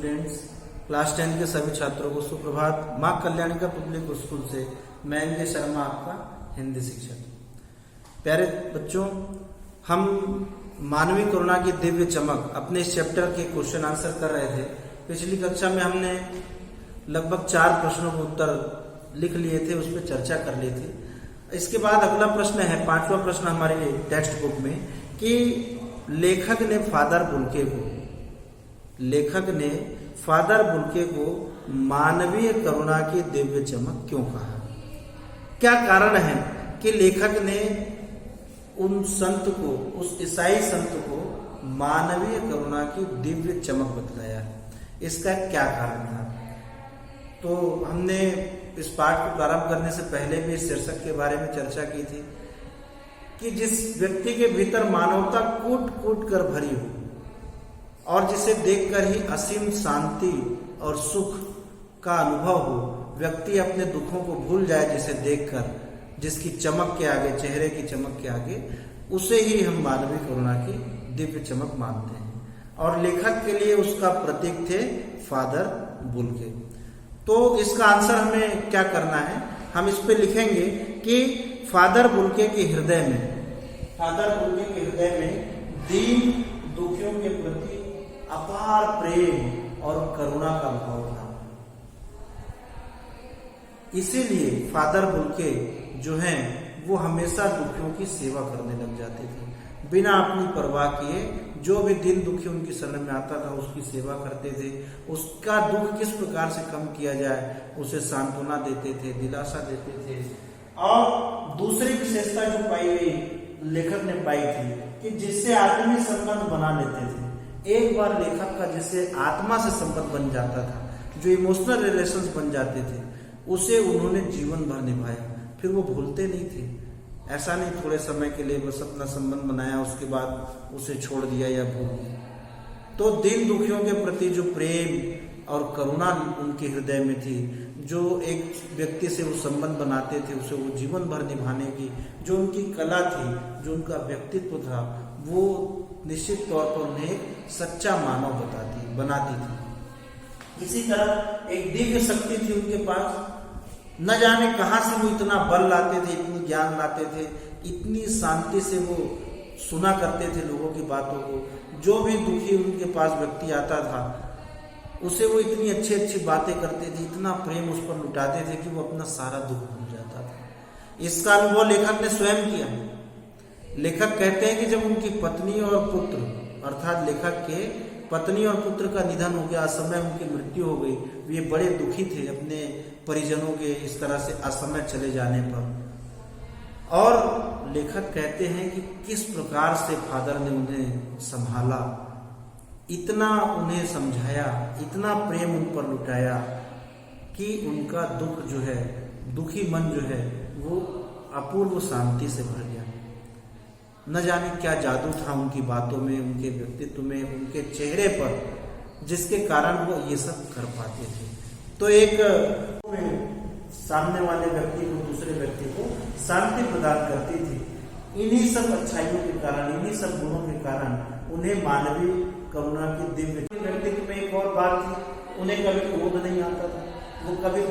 Students, class 10 के सभी छात्रों को सुप्रभात। मां कल्याणिका पब्लिक स्कूल से मैं एनके शर्मा आपका हिंदी शिक्षक। प्यारे बच्चों, हम मानवीय करुणा की दिव्य चमक अपने इस चैप्टर के क्वेश्चन आंसर कर रहे थे। पिछली कक्षा में हमने लगभग 4 प्रश्नों के उत्तर लिख लिए थे, उस पर चर्चा कर ली थी। इसके बाद अगला प्रश्न है 5वां प्रश्न हमारे टेक्स्ट बुक में कि लेखक ने फादर बुल्के को मानवीय करुणा की दिव्य चमक क्यों कहा। क्या कारण है कि लेखक ने उस ईसाई संत को मानवीय करुणा की दिव्य चमक बतलाया, इसका क्या कारण था। तो हमने इस पाठ को प्रारंभ करने से पहले भी इस शीर्षक के बारे में चर्चा की थी कि जिस व्यक्ति के भीतर मानवता कूट कूट कर भरी हो और जिसे देखकर ही असीम शांति और सुख का अनुभव हो, व्यक्ति अपने दुखों को भूल जाए जिसे देखकर, जिसकी चमक के आगे, चेहरे की चमक के आगे, उसे ही हम मानवीय करुणा की दिव्य चमक मानते हैं। और लेखक के लिए उसका प्रतीक थे फादर बुल्के। तो इसका आंसर हमें क्या करना है, हम इस पे लिखेंगे कि फादर बुल्के के हृदय में दीन दुखियों के प्रति अपार प्रेम और करुणा का भाव था। इसीलिए फादर बुल्के जो हैं वो हमेशा दुखियों की सेवा करने लग जाते थे, बिना अपनी परवाह किए। जो भी दिन दुखी उनकी शरण में आता था उसकी सेवा करते थे, उसका दुख किस प्रकार से कम किया जाए उसे सांत्वना देते थे, दिलासा देते थे। और दूसरी विशेषता जो पाई गई, लेखक ने पाई थी कि जिससे आत्मीय संबंध बना लेते थे। एक बार लेखक का जिससे आत्मा से संबंध बन जाता था, जो इमोशनल रिलेशंस बन जाते थे, उसे उन्होंने जीवन भर निभाया, फिर वो भूलते नहीं थे। ऐसा नहीं थोड़े समय के लिए बस अपना संबंध बनाया, उसके बाद उसे छोड़ दिया या भूल दिया। तो दीन दुखियों के प्रति जो प्रेम और करुणा उनके हृदय में थी, जो एक व्यक्ति से वो संबंध बनाते थे, उसे वो जीवन भर निभाने की जो उनकी कला थी, जो उनका व्यक्तित्व था, वो निश्चित तौर पर उन्हें एक सच्चा मानव बनाती थी। इसी तरह एक दिव्य शक्ति थी उनके पास। न जाने कहां से वो इतना बल लाते थे, इतनी ज्ञान लाते थे, इतनी शांति से वो सुना करते थे लोगों की बातों को। जो भी दुखी उनके पास व्यक्ति आता था उसे वो इतनी अच्छी अच्छी बातें करते थे, इतना प्रेम उस पर लुटाते थे कि वो अपना सारा दुख भूल जाता था। इसका अनुभव लेखक ने स्वयं किया। लेखक कहते हैं कि जब उनकी पत्नी और पुत्र, अर्थात लेखक के पत्नी और पुत्र का निधन हो गया, असमय उनकी मृत्यु हो गई, वे बड़े दुखी थे अपने परिजनों के इस तरह से असमय चले जाने पर। और लेखक कहते हैं कि किस प्रकार से फादर ने उन्हें संभाला, इतना उन्हें समझाया, इतना प्रेम उन पर लुटाया कि उनका दुख जो है, दुखी मन जो है, वो अपूर्व शांति से भर गया। न जाने क्या जादू था उनकी बातों में, उनके व्यक्तित्व में, उनके चेहरे पर, जिसके कारण वो ये सब कर पाते थे। तो एक सामने वाले व्यक्ति को, दूसरे व्यक्ति को शांति प्रदान करती थी। इन्हीं सब अच्छाइयों के कारण, इन्हीं सब गुणों के कारण उन्हें मानवीय करुणा की दिव्य। व्यक्तित्व में एक और बात थी, उन्हें कभी क्रोध नहीं आता था, वो कभी